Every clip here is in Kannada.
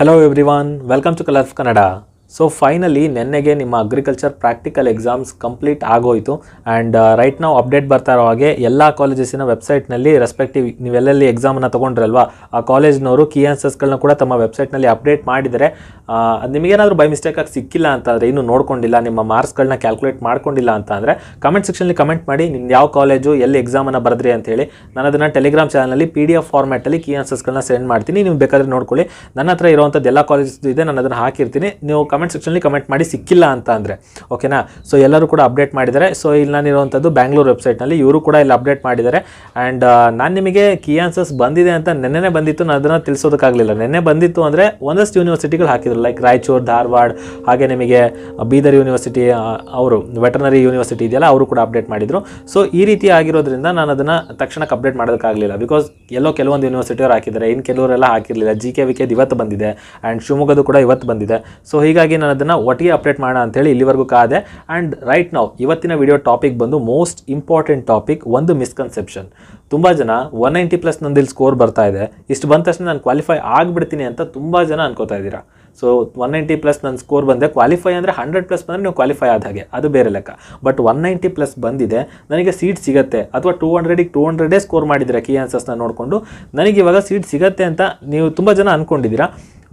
Hello everyone, welcome to Colors Kannada. So finally ನೆನ್ನೆಗೆ ನಿಮ್ಮ ಅಗ್ರಿಕಲ್ಚರ್ ಪ್ರಾಕ್ಟಿಕಲ್ ಎಕ್ಸಾಮ್ಸ್ ಕಂಪ್ಲೀಟ್ ಆಗೋಯಿತು ಆ್ಯಂಡ್ ರೈಟ್ ನಾವು ಅಪ್ಡೇಟ್ ಬರ್ತಾ ಇರೋ ಹಾಗೆ ಎಲ್ಲ ಕಾಲೇಜಸ್ಸಿನ ವೆಬ್ಸೈಟ್ನಲ್ಲಿ ರೆಸ್ಪೆಕ್ಟಿವ್ ನೀವೆಲ್ಲೆಲ್ಲಿ ಎಕ್ಸಾಮನ್ನು ತೊಗೊಂಡ್ರಲ್ವಾ ಆ ಕಾಲೇಜ್ನವರು ಕೀ ಆನ್ಸರ್ಸ್ಗಳನ್ನ ಕೂಡ ತಮ್ಮ ವೆಬ್ಸೈಟ್ನಲ್ಲಿ ಅಪ್ಡೇಟ್ ಮಾಡಿದರೆ ನಿಮಗೇನಾದರೂ ಬೈ ಮಿಸ್ಟೇಕಾಗಿ ಸಿಕ್ಕಿಲ್ಲ ಅಂತಂದರೆ ಇನ್ನೂ ನೋಡ್ಕೊಂಡಿಲ್ಲ ನಿಮ್ಮ ಮಾರ್ಕ್ಸ್ಗಳನ್ನ ಕ್ಯಾಲ್ಕುಲೇಟ್ ಮಾಡ್ಕೊಂಡಿಲ್ಲ ಅಂತ ಅಂದರೆ ಕಮೆಂಟ್ ಸೆಕ್ಷನಲ್ಲಿ ಕಮೆಂಟ್ ಮಾಡಿ ನಿಮ್ದು ಯಾವ ಕಾಲೇಜು ಎಲ್ಲಿ ಎಕ್ಸಾಮನ್ನು ಬರೆದ್ರಿ ಅಂತೇಳಿ ನಾನು ಅದನ್ನು ಟೆಲಿಗ್ರಾಮ್ ಚಾನಲಲ್ಲಿ PDF ಫಾರ್ಮ್ಯಾಟಲ್ಲಿ ಕೀ ಆನ್ಸರ್ಸ್ಗಳನ್ನ ಸೆಂಡ್ ಮಾಡ್ತೀನಿ. ನೀವು ಬೇಕಾದರೆ ನೋಡ್ಕೊಳ್ಳಿ. ನನ್ನ ಹತ್ರ ಇರುವಂಥದ್ದು ಎಲ್ಲ ಕಾಲೇಜಸ್ ಇದೆ, ನಾನು ಅದನ್ನು ಹಾಕಿರ್ತೀನಿ. ನೀವು ಕಮೆಂಟ್ ಸೆಕ್ಷನಲ್ಲಿ ಕಮೆಂಟ್ ಮಾಡಿ ಸಿಕ್ಕಿಲ್ಲ ಅಂತ ಅಂದರೆ ಓಕೆನಾ. ಸೊ ಎಲ್ಲರೂ ಕೂಡ ಅಪ್ಡೇಟ್ ಮಾಡಿದ್ದಾರೆ. ಸೊ ಇಲ್ಲಿ ನಾನಿರುವಂಥದ್ದು ಬ್ಯಾಂಗ್ಳೂರು ವೆಬ್ಸೈಟ್ನಲ್ಲಿ, ಇವರು ಕೂಡ ಇಲ್ಲಿ ಅಪ್ಡೇಟ್ ಮಾಡಿದ್ದಾರೆ. ಆ್ಯಂಡ್ ನಾನು ನಿಮಗೆ ಕೀ ಆನ್ಸರ್ಸ್ ಬಂದಿದೆ ಅಂತ ನೆನ್ನೆ ಬಂದಿತ್ತು, ನಾನು ಅದನ್ನು ತಿಳಿಸೋದಕ್ಕಾಗಲಿಲ್ಲ. ನೆನ್ನೆ ಬಂದಿತ್ತು ಅಂದರೆ ಒಂದಷ್ಟು ಯೂನಿವರ್ಸಿಟಿಗಳು ಹಾಕಿದ್ರು, ಲೈಕ್ ರಾಯಚೂರು, ಧಾರವಾಡ, ಹಾಗೆ ನಿಮಗೆ ಬೀದರ್ ಯೂನಿವರ್ಸಿಟಿ, ಅವರು ವೆಟರ್ನರಿ ಯೂನಿವರ್ಸಿಟಿ ಇದೆಯಲ್ಲ ಅವರು ಕೂಡ ಅಪ್ಡೇಟ್ ಮಾಡಿದರು. ಸೊ ಈ ರೀತಿ ಆಗಿರೋದ್ರಿಂದ ನಾನು ಅದನ್ನು ತಕ್ಷಣಕ್ಕೆ ಅಪ್ಡೇಟ್ ಮಾಡೋದಕ್ಕಾಗಲಿಲ್ಲ. ಬಿಕಾಸ್ ಕೆಲವೊಂದು ಯೂನಿವರ್ಸಿಟಿಯವರು ಹಾಕಿದ್ದಾರೆ, ಇನ್ನು ಕೆಲವರೆಲ್ಲ ಹಾಕಿರಲಿಲ್ಲ. GKVK ಇವತ್ತು ಬಂದಿದೆ ಆ್ಯಂಡ್ ಶಿವಮೊಗ್ಗದು ಕೂಡ ಇವತ್ತು ಬಂದಿದೆ. ಸೊ ಹೀಗಾಗಿ ನಾನು ಅದನ್ನು ಒಟ್ಟಿಗೆ ಅಪ್ಡೇಟ್ ಮಾಡೋಣ ಅಂತೇಳಿ ಇಲ್ಲಿವರೆಗೂ ಕಾದೆ. ಆ್ಯಂಡ್ ರೈಟ್ ನಾವು ಇವತ್ತಿನ ವಿಡಿಯೋ ಟಾಪಿಕ್ ಬಂದು ಮೋಸ್ಟ್ ಇಂಪಾರ್ಟೆಂಟ್ ಟಾಪಿಕ್, ಒಂದು ಮಿಸ್ಕನ್ಸೆಪ್ಷನ್. ತುಂಬ ಜನ 190+ ನಂದಿಲ್ಲಿ ಸ್ಕೋರ್ ಬರ್ತಾ ಇದೆ, ಇಷ್ಟು ಬಂದ ತಕ್ಷಣ ನಾನು ಕ್ವಾಲಿಫೈ ಆಗಿಬಿಡ್ತೀನಿ ಅಂತ ತುಂಬ ಜನ ಅನ್ಕೋತಾ ಇದ್ದೀರಾ. ಸೊ 190+ ನನ್ನ ಸ್ಕೋರ್ ಬಂದೆ, ಕ್ವಾಲಿಫೈ ಅಂದರೆ 100+ ಬಂದರೆ ನೀವು ಕ್ವಾಲಿಫೈ ಆದ ಹಾಗೆ, ಅದು ಬೇರೆ ಲೆಕ್ಕ. ಬಟ್ 190+ ಬಂದಿದೆ, ನನಗೆ ಸೀಟ್ ಸಿಗುತ್ತೆ, ಅಥವಾ 200ಗೆ 200 ಸ್ಕೋರ್ ಮಾಡಿದ್ದೀರಾ ಕೀ ಆನ್ಸರ್ಸ್ನ ನೋಡಿಕೊಂಡು ನನಗೆ ಇವಾಗ ಸೀಟ್ ಸಿಗುತ್ತೆ ಅಂತ ನೀವು ತುಂಬ ಜನ ಅಂದ್ಕೊಂಡಿದ್ದೀರಾ.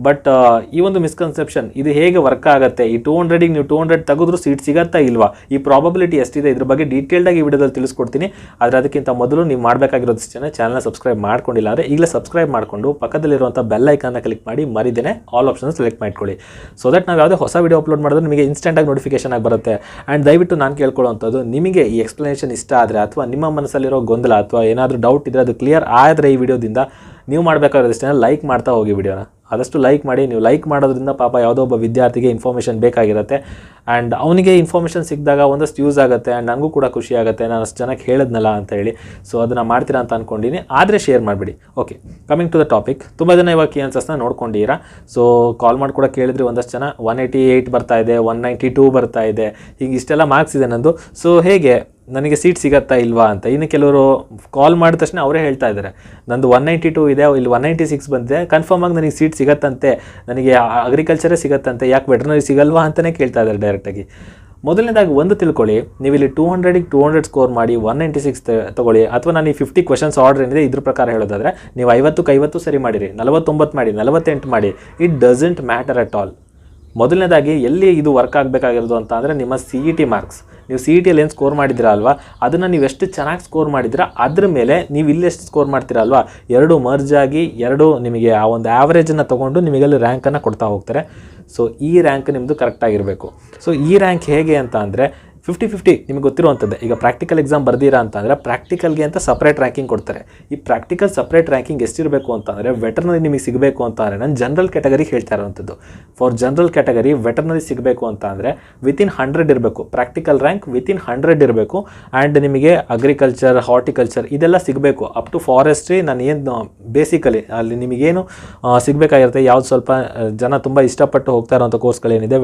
ಬಟ್ ಈ ಒಂದು ಮಿಸ್ಕನ್ಸೆಪ್ಷನ್ ಇದು ಹೇಗೆ ವರ್ಕ್ ಆಗುತ್ತೆ, ಈ 200ಗೆ ನೀವು 200 ತೆಗೆದ್ರೂ ಸೀಟ್ ಸಿಗತ್ತಾ ಇಲ್ವಾ, ಈ ಪ್ರಾಬಬಿಲಿಟಿ ಎಷ್ಟಿದೆ, ಇದ್ರ ಬಗ್ಗೆ ಡೀಟೇಲ್ಡಾಗಿ ಈ ವಿಡಿಯೋದಲ್ಲಿ ತಿಳಿಸ್ಕೊಡ್ತೀನಿ. ಆದರೆ ಅದಕ್ಕಿಂತ ಮೊದಲು ನೀವು ಮಾಡಬೇಕಾಗಿರೋದು ಇಷ್ಟೇ, ಚಾನಲ್ನ ಸಬ್ಸ್ಕ್ರೈಬ್ ಮಾಡ್ಕೊಂಡಿಲ್ಲ ಅಂದರೆ ಈಗಲೇ ಸಬ್ಸ್ಕ್ರೈಬ್ ಮಾಡಿಕೊಂಡು ಪಕ್ಕದಲ್ಲಿರುವಂಥ ಬೆಲ್ ಐಕಾನ್ನ ಕ್ಲಿಕ್ ಮಾಡಿ ಮರಿದೇನೆ ಆಲ್ ಆಪ್ಷನ್ ಸೆಲೆಕ್ಟ್ ಮಾಡ್ಕೊಳ್ಳಿ. ಸೊ ದಟ್ ನಾವು ಯಾವುದೇ ಹೊಸ ವಿಡಿಯೋ ಅಪ್ಲೋಡ್ ಮಾಡಿದ್ರೆ ನಿಮಗೆ ಇನ್ಸ್ಟೆಂಟಾಗಿ ನೋಟಿಫಿಕೇಶನ್ ಆಗಿ ಬರುತ್ತೆ. ಆ್ಯಂಡ್ ದಯವಿಟ್ಟು ನಾನು ಕೇಳ್ಕೊಳ್ಳೋವಂಥದ್ದು, ನಿಮಗೆ ಈ ಎಕ್ಸ್ಪ್ಲನೇಷನ್ ಇಷ್ಟ ಆದರೆ ಅಥವಾ ನಿಮ್ಮ ಮನಸ್ಸಲ್ಲಿರೋ ಗೊಂದಲ ಅಥವಾ ಏನಾದರೂ ಡೌಟ್ ಇದ್ದರೆ ಅದು ಕ್ಲಿಯರ್ ಆದರೆ ಈ ವಿಡಿಯೋದಿಂದ ನೀವು ಮಾಡಬೇಕಾಗಿರೋದು ಇಷ್ಟೇ, ಲೈಕ್ ಮಾಡ್ತಾ ಹೋಗಿ ವಿಡಿಯೋನ. ಆದಷ್ಟು ಲೈಕ್ ಮಾಡಿ. ನೀವು ಲೈಕ್ ಮಾಡೋದ್ರಿಂದ ಪಾಪ ಯಾವುದೋ ಒಬ್ಬ ವಿದ್ಯಾರ್ಥಿಗೆ ಇನ್ಫಾರ್ಮೇಷನ್ ಬೇಕಾಗಿರುತ್ತೆ ಆ್ಯಂಡ್ ಅವನಿಗೆ ಇನ್ಫಾರ್ಮೇಷನ್ ಸಿಕ್ಕಿದಾಗ ಒಂದಷ್ಟು ಯೂಸ್ ಆಗುತ್ತೆ ಆ್ಯಂಡ್ ನನಗೂ ಕೂಡ ಖುಷಿ ಆಗುತ್ತೆ, ನಾನು ಅಷ್ಟು ಜನಕ್ಕೆ ಹೇಳಿದ್ನಲ್ಲ ಅಂತ ಹೇಳಿ. ಸೊ ಅದನ್ನು ಮಾಡ್ತೀರಾ ಅಂತ ಅಂದ್ಕೊಂಡಿನಿ, ಆದರೆ ಶೇರ್ ಮಾಡಿಬಿಡಿ. Okay, coming to the topic. ತುಂಬ ಜನ ಇವಾಗ ಕೀ ಆನ್ಸರ್ಸ್ನ ನೋಡ್ಕೊಂಡಿರಾ. ಸೊ ಕಾಲ್ ಮಾಡಿ ಕೂಡ ಕೇಳಿದ್ರಿ ಒಂದಷ್ಟು ಜನ. 188 ಬರ್ತಾ ಇದೆ, 192 ಬರ್ತಾ ಇದೆ, ಹೀಗೆ ಇಷ್ಟೆಲ್ಲ ಮಾರ್ಕ್ಸ್ ಇದೆ ನಂದು. ಸೊ ಹೇಗೆ ನನಗೆ ಸೀಟ್ ಸಿಗತ್ತಾ ಇಲ್ವಾ ಅಂತ. ಇನ್ನು ಕೆಲವರು ಕಾಲ್ ಮಾಡಿದ ತಕ್ಷಣ ಅವರೇ ಹೇಳ್ತಾ ಇದ್ದಾರೆ, ನಂದು 192 ಇದೆ, ಇಲ್ಲಿ 196 ಬಂದಿದೆ, ಕನ್ಫರ್ಮ್ ಆಗಿ ನನಗೆ ಸೀಟ್ ಸಿಗತ್ತಂತೆ, ನನಗೆ ಅಗ್ರಿಕಲ್ಚರೇ ಸಿಗತ್ತಂತೆ, ಯಾಕೆ ವೆಟರ್ನರಿ ಸಿಗಲ್ವಾ ಅಂತಲೇ ಕೇಳ್ತಾ ಇದ್ದಾರೆ ಡೈರೆಕ್ಟಾಗಿ. ಮೊದಲನೇದಾಗಿ ಒಂದು ತಿಳ್ಕೊಳ್ಳಿ, ನೀವು ಇಲ್ಲಿ 200ಗೆ 200 ಸ್ಕೋರ್ ಮಾಡಿ 196 ತೊಗೊಳ್ಳಿ, ಅಥವಾ ನಾನು ಈ 50 ಕ್ವೆಶನ್ಸ್ ಆರ್ಡರ್ ಏನಿದೆ ಇದ್ರ ಪ್ರಕಾರ ಹೇಳೋದಾದರೆ ನೀವು 50ಕ್ಕೆ 50 ಸರಿ ಮಾಡಿರಿ, 49 ಮಾಡಿ, 48 ಮಾಡಿ, it doesn't matter at all. ಮೊದಲನೇದಾಗಿ ಎಲ್ಲಿ ಇದು ವರ್ಕ್ ಆಗಬೇಕಾಗಿರೋದು ಅಂತ ಅಂದರೆ ನಿಮ್ಮ CET ಮಾರ್ಕ್ಸ್. ನೀವು CETಯಲ್ಲಿ ಏನು ಸ್ಕೋರ್ ಮಾಡಿದ್ದೀರಾ ಅಲ್ವಾ, ಅದನ್ನು ನೀವು ಎಷ್ಟು ಚೆನ್ನಾಗಿ ಸ್ಕೋರ್ ಮಾಡಿದ್ದೀರಾ ಅದ್ರ ಮೇಲೆ ನೀವು ಇಲ್ಲೆಷ್ಟು ಸ್ಕೋರ್ ಮಾಡ್ತೀರಾ ಅಲ್ವಾ, ಎರಡು ಮರ್ಜ್ ಆಗಿ ನಿಮಗೆ ಆ ಒಂದು ಆ್ಯಾವ್ರೇಜನ್ನು ತೊಗೊಂಡು ನಿಮಗಲ್ಲಿ ರ್ಯಾಂಕನ್ನು ಕೊಡ್ತಾ ಹೋಗ್ತಾರೆ. ಸೊ ಈ ರ್ಯಾಂಕ್ ನಿಮ್ಮದು ಕರೆಕ್ಟಾಗಿರಬೇಕು. ಸೊ ಈ ರ್ಯಾಂಕ್ ಹೇಗೆ ಅಂತ ಅಂದರೆ 50-50 ನಿಮಗೆ ಗೊತ್ತಿರುವಂಥದ್ದು. ಈಗ ಪ್ರಾಕ್ಟಿಕಲ್ ಎಕ್ಸಾಮ್ ಬರ್ದಿರಾ ಅಂತ ಅಂದರೆ ಪ್ರಾಕ್ಟಿಕಲ್ಗೆ ಅಂತ ಸಪ್ರೇಟ್ ರ್ಯಾಂಕಿಂಗ್ ಕೊಡ್ತಾರೆ. ಈ ಪ್ರಾಕ್ಟಿಕಲ್ ಸಪ್ರೇಟ್ ರ್ಯಾಂಕಿಂಗ್ ಎಷ್ಟಿರಬೇಕು ಅಂತಂದರೆ, ವೆಟರ್ನರಿ ನಿಮಗೆ ಸಿಗಬೇಕು ಅಂತ ಅಂದರೆ ನಾನು ಜನರಲ್ ಕ್ಯಾಟಗರಿಗೆ ಹೇಳ್ತಾ ಇರೋವಂಥದ್ದು. ಫಾರ್ ಜನರಲ್ ಕ್ಯಾಟಗರಿ ವೆಟರ್ನರಿ ಸಿಗಬೇಕು ಅಂತ ಅಂದರೆ ವಿತಿನ್ 100 ಇರಬೇಕು, ಪ್ರಾಕ್ಟಿಕಲ್ ರ್ಯಾಂಕ್ ವಿತಿನ್ 100 ಇರಬೇಕು. ಆ್ಯಂಡ್ ನಿಮಗೆ ಅಗ್ರಿಕಲ್ಚರ್, ಹಾರ್ಟಿಕಲ್ಚರ್ ಇದೆಲ್ಲ ಸಿಗಬೇಕು. ಅಪ್ ಟು ಫಾರೆಸ್ಟ್ರಿ ನಾನು ಏನು ಬೇಸಿಕಲಿ ಅಲ್ಲಿ ನಿಮಗೇನು ಸಿಗಬೇಕಾಗಿರುತ್ತೆ, ಯಾವ್ದು ಸ್ವಲ್ಪ ಜನ ತುಂಬ ಇಷ್ಟಪಟ್ಟು ಹೋಗ್ತಾ ಇರೋವಂಥ ಕೋರ್ಸ್ಗಳೇನಿದೆ,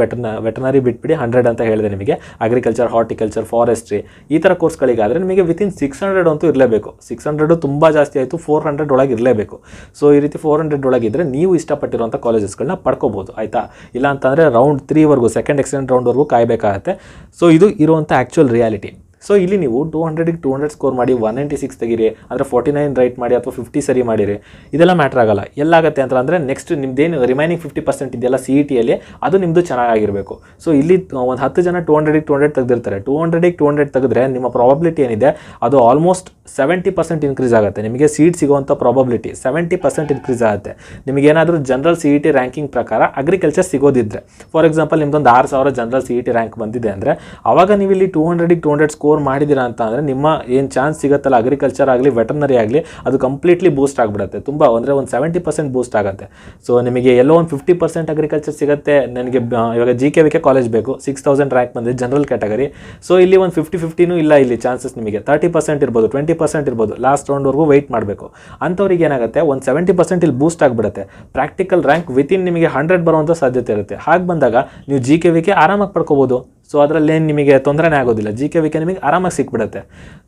ವೆಟರ್ನರಿ ಬಿಟ್ಬಿಡಿ 100 ಅಂತ ಹೇಳಿದೆ ನಿಮಗೆ. ಅಗ್ರಿಕಲ್ಚರ್, ಹಾರ್ಟಿಕಲ್ಚರ್, ಫಾರೆಸ್ಟ್ರಿ ಈ ಥರ ಕೋರ್ಸ್ಗಳಿಗಾದರೆ ನಿಮಗೆ ವಿತಿನ್ 600 ಅಂತೂ ಇರಲೇಬೇಕು. 600 ತುಂಬ ಜಾಸ್ತಿ ಆಯಿತು, 400 ಒಳಗೆ ಇರಲೇಬೇಕು. ಸೊ ಈ ರೀತಿ 400 ಒಳಗಿದ್ದರೆ ನೀವು ಇಷ್ಟಪಟ್ಟಿರುವಂಥ ಕಾಲೇಜಸ್ಗಳನ್ನ ಪಡ್ಕೋಬೋದು, ಆಯಿತಾ. ಇಲ್ಲ ಅಂತಂದರೆ ರೌಂಡ್ 3ವರೆಗೂ, ಸೆಕೆಂಡ್ ಎಕ್ಸ್ಟೆಂಡ್ ರೌಂಡ್ವರೆಗೂ ಕಾಯಬೇಕಾಗತ್ತೆ. ಸೊ ಇದು ಇರುವಂಥ ಆ್ಯಕ್ಚುಯಲ್ ರಿಯಾಲಿಟಿ. ಸೊ ಇಲ್ಲಿ ನೀವು 200ಗೆ 200 ಸ್ಕೋರ್ ಮಾಡಿ 196 ತೆಗೀರಿ, ಅಂದರೆ 49 ರೈಟ್ ಮಾಡಿ ಅಥವಾ 50 ಸರಿ ಮಾಡಿರಿ, ಇದೆಲ್ಲ ಮ್ಯಾಟ್ರ್ ಆಗಲ್ಲ. ಎಲ್ಲಾಗುತ್ತೆ ಅಂತ ಅಂದರೆ ನೆಕ್ಸ್ಟ್ ನಿಮ್ಮದೇನು ರಿಮೈನಿಂಗ್ 50% ಇದೆಯಲ್ಲ CETಯಲ್ಲಿ, ಅದು ನಿಮ್ಮದು ಚೆನ್ನಾಗಿರಬೇಕು. ಸೊ ಇಲ್ಲಿ ಒಂದು 10 ಜನ 200ಗೆ 200 ತೆಗೆದಿರ್ತಾರೆ. 200ಗೆ 200 ತೆಗೆದ್ರೆ ನಿಮ್ಮ ಪ್ರಾಬಬಿಲಿಟಿ ಏನಿದೆ ಅದು ಆಲ್ಮೋಸ್ಟ್ 70% ಇನ್ಕ್ರೀಸ್ ಆಗುತ್ತೆ. ನಿಮಗೆ ಸೀಟ್ ಸಿಗುವಂಥ ಪ್ರಾಬಬಿಲಿಟಿ 70% ಇನ್ಕ್ರೀಸ್ ಆಗುತ್ತೆ. ನಿಮಗೇನಾದರೂ ಜನರಲ್ CET ರ್ಯಾಂಕಿಂಗ್ ಪ್ರಕಾರ ಅಗ್ರಿಕಲ್ಚರ್ ಸಿಗೋದಿದ್ರೆ, ಫಾರ್ ಎಕ್ಸಾಂಪಲ್ ನಿಮ್ದೊಂದು 6000 ಜನರಲ್ CET ರ್ಯಾಂಕ್ ಬಂದಿದೆ ಅಂದರೆ ಆವಾಗ ನೀವು ಇಲ್ಲಿ 200ಗೆ 200 ಸ್ಕೋರ್ ಮಾಡಿದಿರಾ ಅಂತ ಅಂದರೆ ನಿಮ್ಮ ಏನು ಚಾನ್ಸ್ ಸಿಗುತ್ತಲ್ಲ ಅಗ್ರಿಕಲ್ಚರ್ ಆಗಲಿ ವೆಟರ್ನರಿ ಆಗಲಿ ಅದು ಕಂಪ್ಲೀಟ್ಲಿ ಬೂಸ್ಟ್ ಆಗಿಬಿಡುತ್ತೆ. ತುಂಬ ಅಂದರೆ ಒಂದು 70% ಬೂಸ್ಟ್ ಆಗುತ್ತೆ. ಸೊ ನಿಮಗೆ ಎಲ್ಲೋ ಒಂದು 50% ಅಗ್ರಿಕಲ್ಚರ್ ಸಿಗುತ್ತೆ. ನನಗೆ ಇವಾಗ GKVK ಕಾಲೇಜ್ ಬೇಕು, 6000 ರ್ಯಾಂಕ್ ಬಂದಿದೆ ಜನರಲ್ ಕ್ಯಾಟಗರಿ. ಸೊ ಇಲ್ಲಿ ಒಂದು 50-50 ಇಲ್ಲ, ಇಲ್ಲಿ ಚಾನ್ಸಸ್ ನಿಮಗೆ 30% ಇರ್ಬೋದು, 20% ಇರ್ಬೋದು. ಲಾಸ್ಟ್ ರೌಂಡ್ವರೆಗೂ ವೆಯ್ಟ್ ಮಾಡಬೇಕು. ಅಂಥವ್ರಿಗೆ ಏನಾಗುತ್ತೆ, ಒಂದು 70% ಇಲ್ಲಿ ಬೂಸ್ಟ್ ಆಗಿಬಿಡುತ್ತೆ. ಪ್ರಾಕ್ಟಿಕಲ್ ರ್ಯಾಂಕ್ ವಿತಿನ್ ನಿಮಗೆ 100 ಬರುವಂಥ ಸಾಧ್ಯತೆ ಇರುತ್ತೆ. ಹಾಗೆ ಬಂದಾಗ ನೀವು GKVK ಆರಾಮಾಗಿ ಪಡ್ಕೋಬೋದು. ಸೊ ಅದರಲ್ಲೇನು ನಿಮಗೆ ತೊಂದರೆನೇ ಆಗೋದಿಲ್ಲ, ಜಿ ಕೆ ವಿ ಕೆ ನಿಮಗೆ ಆರಾಮಾಗಿ ಸಿಕ್ಬಿಡುತ್ತೆ.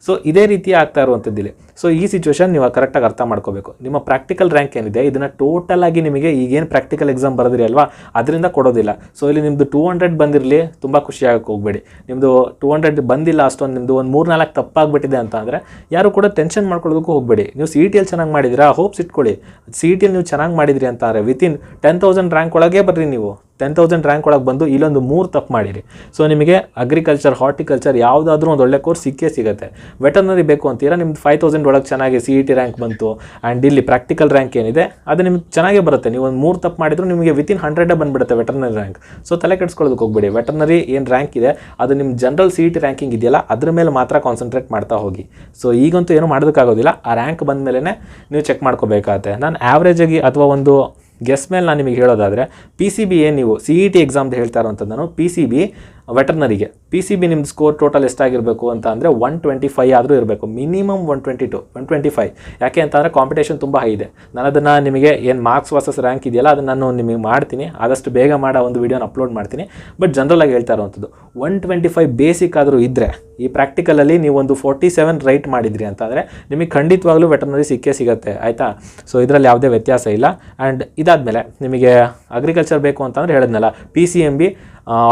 ಸೊ ಇದೇ ರೀತಿ ಆಗ್ತಾ ಇರುವಂಥದ್ದಿಲ್ಲಿ. ಸೊ ಈ ಸಿಚುವೇಶನ್ ನೀವು ಕರೆಕ್ಟಾಗಿ ಅರ್ಥ ಮಾಡ್ಕೋಬೇಕು. ನಿಮ್ಮ ಪ್ರಾಕ್ಟಿಕಲ್ ರ್ಯಾಂಕ್ ಏನಿದೆ ಇದನ್ನು ಟೋಟಲ್ ಆಗಿ ನಿಮಗೆ ಈಗೇನು ಪ್ರಾಕ್ಟಿಕಲ್ ಎಕ್ಸಾಮ್ ಬರೆದ್ರಿ ಅಲ್ವಾ ಅದರಿಂದ ಕೊಡೋದಿಲ್ಲ. ಸೊ ಇಲ್ಲಿ ನಿಮ್ಮದು 200 ಬಂದಿರಲಿ, ತುಂಬ ಖುಷಿಯಾಗಕ್ಕೆ ಹೋಗಬೇಡಿ. ನಿಮ್ಮದು 200 ಬಂದಿಲ್ಲ ಅಷ್ಟೊಂದು, ನಿಮ್ಮದು ಒಂದು 3-4 ತಪ್ಪಾಗ್ಬಿಟ್ಟಿದೆ ಅಂತ ಅಂದರೆ ಯಾರು ಕೂಡ ಟೆನ್ಷನ್ ಮಾಡ್ಕೊಳ್ಳೋದಕ್ಕೂ ಹೋಗಬೇಡಿ. ನೀವು ಸಿ ಇ ಟಿಯಲ್ಲಿ ಚೆನ್ನಾಗಿ ಮಾಡಿದ್ದೀರಾ, ಹೋಪ್ಸ್ ಇಟ್ಕೊಳ್ಳಿ. ಸಿ ಇ ಟಿಯಲ್ಲಿ ನೀವು ಚೆನ್ನಾಗಿ ಮಾಡಿದ್ರಿ ಅಂತ ಅಂದರೆ ವಿತಿನ್ 10,000 ರ್ಯಾಂಕ್ ಒಳಗೆ ಬರ್ರಿ. ನೀವು 10,000 ರ್ಯಾಂಕ್ ಒಳಗೆ ಬಂದು ಇಲ್ಲೊಂದು 3 ತಪ್ಪು ಮಾಡಿರಿ. ಸೊ ನಿಮಗೆ ಅಗ್ರಿಕಲ್ಚರ್, ಹಾರ್ಟಿಕಲ್ಚರ್ ಯಾವುದಾದ್ರೂ ಒಂದು ಒಳ್ಳೆ ಕೋರ್ಸ್ ಸಿಗುತ್ತೆ. ವೆಟರ್ನರಿ ಬೇಕು ಅಂತೀರಾ, ನಿಮ್ದು 5,000 ಒಳಗೆ ಚೆನ್ನಾಗಿ ಸಿ ಇ ಟಿ ರ್ಯಾಂಕ್ ಬಂತು ಆ್ಯಂಡ್ ಇಲ್ಲಿ ಪ್ರಾಕ್ಟಿಕಲ್ ರ್ಯಾಂಕ್ ಏನಿದೆ ಅದು ನಿಮ್ಗೆ ಚೆನ್ನಾಗೇ ಬರುತ್ತೆ. ನೀವು ಒಂದು 3 ತಪ್ಪು ಮಾಡಿದ್ರು ನಿಮಗೆ ವಿತಿನ್ 100 ಬಂದುಬಿಡುತ್ತೆ ವೆಟರ್ನರಿ ರ್ಯಾಂಕ್. ಸೊ ತಲೆ ಕೆಡಿಸ್ಕೊಳ್ಳೋದಕ್ಕೆ ಹೋಗಬೇಡಿ. ವೆಟರ್ನರಿ ಏನು ರ್ಯಾಂಕ್ ಇದೆ ಅದು ನಿಮ್ಮ general C E T ranking ಇದೆಯಲ್ಲ ಅದ್ರ ಮೇಲೆ ಮಾತ್ರ ಕಾನ್ಸಂಟ್ರೇಟ್ ಮಾಡ್ತಾ ಹೋಗಿ. ಸೊ ಈಗಂತೂ ಏನೂ ಮಾಡೋದಕ್ಕಾಗೋದಿಲ್ಲ, ಆ ರ್ಯಾಂಕ್ ಬಂದ ಮೇಲೆ ನೀವು ಚೆಕ್ ಮಾಡ್ಕೋಬೇಕಾಗತ್ತೆ. ನಾನು ಆ್ಯಾವ್ರೇಜಾಗಿ ಅಥವಾ ಒಂದು ಗೆಸ್ ಮೇಲೆ ನಾನು ನಿಮಗೆ ಹೇಳೋದಾದರೆ ಪಿ ಸಿ ಬಿ ಏನು ನೀವು ಸಿ ಇ ಟಿ ಎಕ್ಸಾಮ್ದು ಹೇಳ್ತಾ ಇರೋಂಥದ್ದು, ನಾನು ಪಿ ಸಿ ಬಿ ವೆಟರ್ನರಿಗೆ ಪಿ ಸಿ ಬಿ ನಿಮ್ಮದು ಸ್ಕೋರ್ ಟೋಟಲ್ ಎಷ್ಟಾಗಿರಬೇಕು ಅಂತ ಅಂದರೆ 125 ಆದರೂ ಇರಬೇಕು, ಮಿನಿಮಮ್ 122, 125. ಯಾಕೆ ಅಂತಂದರೆ ಕಾಂಪಿಟೇಷನ್ ತುಂಬ ಹೈ ಇದೆ. ನಾನು ಅದನ್ನು ನಿಮಗೆ ಏನು ಮಾರ್ಕ್ಸ್ ವರ್ಸಸ್ ರ್ಯಾಂಕ್ ಇದೆಯಲ್ಲ ಅದನ್ನು ನಾನು ನಿಮಗೆ ಮಾಡ್ತೀನಿ, ಆದಷ್ಟು ಬೇಗ ಮಾಡೋ ಒಂದು ವೀಡಿಯೋನ ಅಪ್ಲೋಡ್ ಮಾಡ್ತೀನಿ. ಬಟ್ ಜನರಲಾಗಿ ಹೇಳ್ತಾ ಇರೋವಂಥದ್ದು 125 ಬೇಸಿಕ್ ಆದರೂ ಇದ್ದರೆ ಈ ಪ್ರಾಕ್ಟಿಕಲಲ್ಲಿ ನೀವು ಒಂದು 47 ರೈಟ್ ಮಾಡಿದ್ರಿ ಅಂತಂದರೆ ನಿಮಗೆ ಖಂಡಿತವಾಗ್ಲೂ ವೆಟರ್ನರಿ ಸಿಗುತ್ತೆ, ಆಯಿತಾ. ಸೊ ಇದರಲ್ಲಿ ಯಾವುದೇ ವ್ಯತ್ಯಾಸ ಇಲ್ಲ. ಆ್ಯಂಡ್ ಇದಾದಮೇಲೆ ನಿಮಗೆ ಅಗ್ರಿಕಲ್ಚರ್ ಬೇಕು ಅಂತಂದರೆ ಹೇಳಿದ್ನಲ್ಲ, P C M B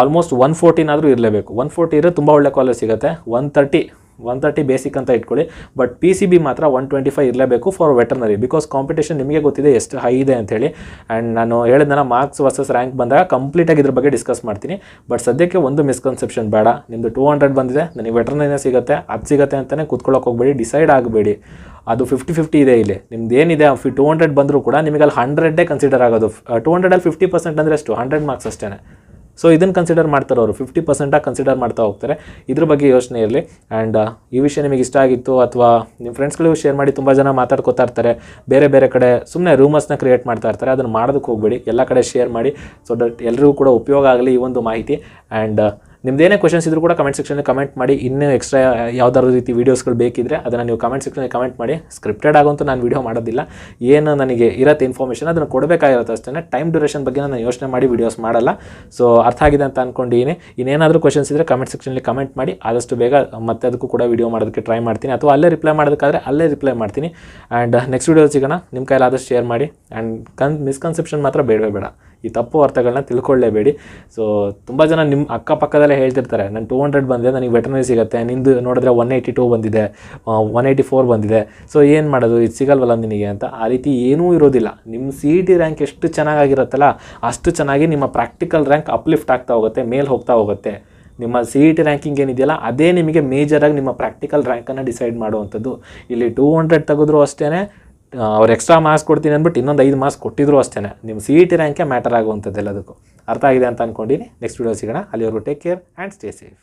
almost 114 ಆದರೂ ಇರಲೇಬೇಕು. 140 ಇರೋ ತುಂಬ ಒಳ್ಳೆ ಕಾಲೇಜ್ ಸಿಗುತ್ತೆ. 130 ಬೇಸಿಕ್ ಅಂತ ಇಟ್ಕೊಳ್ಳಿ. ಬಟ್ ಪಿ ಸಿ ಬಿ ಮಾತ್ರ 125 ಇರಲೇಬೇಕು ಫಾರ್ ವೆಟರ್ನರಿ, ಬಿಕಾಸ್ ಕಾಂಪಿಟೇಷನ್ ನಿಮಗೆ ಗೊತ್ತಿದೆ ಎಷ್ಟು ಹೈ ಇದೆ ಅಂಥೇಳಿ. ಆ್ಯಂಡ್ ನಾನು ಹೇಳಿದ್ನಲ್ಲ ಮಾರ್ಕ್ಸ್ ವರ್ಸಸ್ ರ್ಯಾಂಕ್ ಬಂದಾಗ ಕಂಪ್ಲೀಟಾಗಿ ಇದ್ರ ಬಗ್ಗೆ ಡಿಸ್ಕಸ್ ಮಾಡ್ತೀನಿ. ಬಟ್ ಸದ್ಯಕ್ಕೆ ಒಂದು ಮಿಸ್ಕನ್ಸೆಪ್ಷನ್ ಬೇಡ. ನಿಮ್ಮದು 200 ಬಂದಿದೆ, ನನಗೆ ವೆಟರ್ನರಿನೇ ಸಿಗುತ್ತೆ, ಅದು ಸಿಗುತ್ತೆ ಅಂತಲೇ ಕೂತ್ಕೊಳ್ಳೋಕೆ ಹೋಗಬೇಡಿ, ಡಿಸೈಡ್ ಆಗಬೇಡಿ. ಅದು 50-50 ಇದೆ. ಇಲ್ಲಿ ನಿಮ್ದು ಏನಿದೆ 200 ಬಂದರೂ ಕೂಡ ನಿಮಗೆ ಅಲ್ಲಿ 100 ಕನ್ಸಿಡರ್ ಆಗೋದು. 200ಅಲ್ಲಿ 50% ಅಂದರೆ ಎಷ್ಟು, 100 ಮಾರ್ಕ್ಸ್ ಅಷ್ಟೇ. ಸೊ ಇದನ್ನು ಕನ್ಸಿಡರ್ ಮಾಡ್ತಾರೆ ಅವರು, 50% ಕನ್ಸಿಡರ್ ಮಾಡ್ತಾ ಹೋಗ್ತಾರೆ. ಇದ್ರ ಬಗ್ಗೆ ಯೋಚನೆ ಇರಲಿ. ಆ್ಯಂಡ್ ಈ ವಿಷಯ ನಿಮಗೆ ಇಷ್ಟ ಆಗಿತ್ತು ಅಥವಾ ನಿಮ್ಮ ಫ್ರೆಂಡ್ಸ್ಗಳಿಗೂ ಶೇರ್ ಮಾಡಿ. ತುಂಬ ಜನ ಮಾತಾಡ್ಕೋತಾ ಇರ್ತಾರೆ, ಬೇರೆ ಕಡೆ ಸುಮ್ಮನೆ ರೂಮರ್ಸ್ನ ಕ್ರಿಯೇಟ್ ಮಾಡ್ತಾ ಇರ್ತಾರೆ. ಅದನ್ನು ಮಾಡೋದಕ್ಕೆ ಹೋಗಬೇಡಿ, ಎಲ್ಲ ಕಡೆ ಶೇರ್ ಮಾಡಿ. ಸೊ ದಟ್ ಎಲ್ರಿಗೂ ಕೂಡ ಉಪಯೋಗ ಆಗಲಿ ಈ ಒಂದು ಮಾಹಿತಿ. ಆ್ಯಂಡ್ ನಿಮ್ದೇನೇ ಕ್ವೆಶನ್ಸ್ ಇದ್ರೂ ಕೂಡ ಕಮೆಂಟ್ ಸೆಕ್ಷನಲ್ಲಿ ಕಮೆಂಟ್ ಮಾಡಿ. ಇನ್ನೂ ಎಕ್ಸ್ಟ್ರಾ ಯಾವ್ದಾದ್ರು ರೀತಿ ವೀಡಿಯೋಸ್ಗಳು ಬೇಕಿದ್ದರೆ ಅದನ್ನು ನೀವು ಕಮೆಂಟ್ ಸೆಕ್ಷನಲ್ಲಿ ಕಮೆಂಟ್ ಮಾಡಿ. ಸ್ಕ್ರಿಪ್ಟೆಡ್ ಆಗಂತೂ ನಾನು ವೀಡಿಯೋ ಮಾಡೋದಿಲ್ಲ, ಏನು ನನಗೆ ಇರುತ್ತೆ ಇನ್ಫಾರ್ಮೇಷನ್ ಅದನ್ನು ಕೊಡಬೇಕಾಗಿರುತ್ತೆ ಅಷ್ಟೇ. ಟೈಮ್ ಡ್ಯೂರೇಷನ್ ಬಗ್ಗೆ ನಾನು ಯೋಚನೆ ಮಾಡಿ ವೀಡಿಯೋಸ್ ಮಾಡಲ್ಲ. ಸೊ ಅರ್ಥ ಆಗಿದೆ ಅಂತ ಅಂದ್ಕೊಂಡಿದ್ದೀನಿ. ಇನ್ನೇನಾದರೂ ಕ್ವೆಶನ್ಸ್ ಇದ್ದರೆ ಕಮೆಂಟ್ ಸೆಕ್ಷನಲ್ಲಿ ಕಮೆಂಟ್ ಮಾಡಿ, ಆದಷ್ಟು ಬೇಗ ಮತ್ತೆ ಅದಕ್ಕೂ ಕೂಡ ವೀಡಿಯೋ ಮಾಡೋದಕ್ಕೆ ಟ್ರೈ ಮಾಡ್ತೀನಿ, ಅಥವಾ ಅಲ್ಲೇ ರಿಪ್ಲೈ ಮಾಡೋದಕ್ಕಾದರೆ ಅಲ್ಲೇ ರಿಪ್ಲೈ ಮಾಡ್ತೀನಿ. ಆ್ಯಂಡ್ ನೆಕ್ಸ್ಟ್ ವೀಡಿಯೋ ಸಿಗೋಣ. ನಿಮ್ಮ ಕೈಲಿ ಆದಷ್ಟು ಶೇರ್ ಮಾಡಿ. ಆ್ಯಂಡ್ ಮಿಸ್ಕನ್ಸೆಪ್ಷನ್ ಮಾತ್ರ ಬೇಡವೇ ಬೇಡ, ಈ ತಪ್ಪು ಅರ್ಥಗಳನ್ನ ತಿಳ್ಕೊಳ್ಳೇಬೇಡಿ. ಸೊ ತುಂಬ ಜನ ನಿಮ್ಮ ಅಕ್ಕಪಕ್ಕದಲ್ಲೇ ಹೇಳ್ತಿರ್ತಾರೆ, ನಾನು 200 ಬಂದಿದೆ, ನನಗೆ ವೆಟರ್ನರಿ ಸಿಗುತ್ತೆ, ನಿಂದು ನೋಡಿದ್ರೆ 182 ಬಂದಿದೆ, 184 ಬಂದಿದೆ, ಸೊ ಏನು ಮಾಡೋದು, ಇದು ಸಿಗಲ್ವಲ್ಲ ನಿನಗೆ ಅಂತ. ಆ ರೀತಿ ಏನೂ ಇರೋದಿಲ್ಲ. ನಿಮ್ಮ ಸಿ ಇ ಟಿ ರ್ಯಾಂಕ್ ಎಷ್ಟು ಚೆನ್ನಾಗಿರುತ್ತಲ್ಲ ಅಷ್ಟು ಚೆನ್ನಾಗಿ ನಿಮ್ಮ ಪ್ರಾಕ್ಟಿಕಲ್ ರ್ಯಾಂಕ್ ಅಪ್ಲಿಫ್ಟ್ ಆಗ್ತಾ ಹೋಗುತ್ತೆ, ಮೇಲೆ ಹೋಗ್ತಾ ಹೋಗುತ್ತೆ. ನಿಮ್ಮ ಸಿ ಇ ಟಿ ರ್ಯಾಂಕಿಂಗ್ ಏನಿದೆಯಲ್ಲ ಅದೇ ನಿಮಗೆ ಮೇಜರಾಗಿ ನಿಮ್ಮ ಪ್ರಾಕ್ಟಿಕಲ್ ರ್ಯಾಂಕನ್ನು ಡಿಸೈಡ್ ಮಾಡುವಂಥದ್ದು. ಇಲ್ಲಿ 200 ತೆಗೆದ್ರೂ ಅಷ್ಟೇ, ಅವ್ರು ಎಕ್ಸ್ಟ್ರಾ ಮಾರ್ಕ್ಸ್ ಕೊಡ್ತೀನಿ ಅಂದ್ಬಿಟ್ಟು ಇನ್ನೊಂದು 5 ಮಾರ್ಕ್ಸ್ ಕೊಟ್ಟಿದ್ರು ಅಷ್ಟೇ. ನಿಮ್ಮ ಸಿ ಇ ಟಿ ರ್ಯಾಂಕೇ ಮ್ಯಾಟರ್ ಆಗುವಂಥದ್ದು ಎಲ್ಲದಕ್ಕೂ. ಅರ್ಥ ಆಗಿದೆ ಅಂತ ಅಂದ್ಕೊಂಡಿನಿ. ನೆಕ್ಸ್ಟ್ ವೀಡಿಯೋ ಸಿಗೋಣ. ಅಲ್ಲಿವರೆಗೂ take care and stay safe.